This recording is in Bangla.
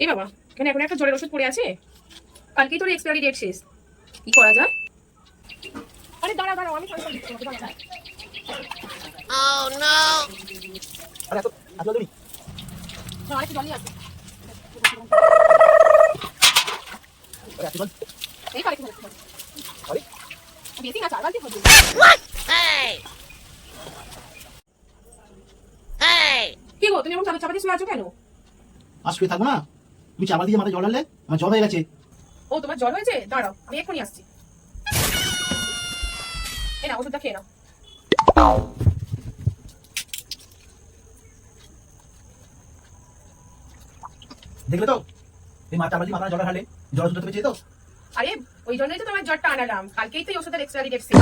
এই বাবা, এখানে এখন একটা জ্বরের ওষুধ পড়ে আছে, কালকেই তোর এক্সপায়ারি ডেট শেষ। কি করা যায়? আরে দাঁড়া দাঁড়াও, আমি ফোন করে দিচ্ছি তোমাকে, দাঁড়া। Oh no! আরে এত এত জলদি না, আরেকটু জলই আছে। আরে এত জল এই কারে কি হচ্ছে? আরে বেশি না, 4 বালতি হচ্ছে। Hey! Hey! কি গো, তুমি এমন চাদর চাপা দিয়ে শুয়ে আছো কেন? আজ শুয়ে থাকবো না? তুমি চাপা দিয়ে মাথায় জল ঢাললে আমার জ্বর হয়ে গেছে। ও, তোমার জ্বর হয়েছে? দাঁড়াও, আমি এক্ষুনি আসছি। এই না, ওষুধটা খেয়ে নাও। দেখলে তো এই চাপা দিয়ে মাথায় জল ঢালে জ্বর শুতে পেয়েছে তো। আরে ওই জন্যই তো তোমার জ্বরটা আনালাম, কালকেই তো এই ওষুধের এক্সপায়ারি ডেট শেষ।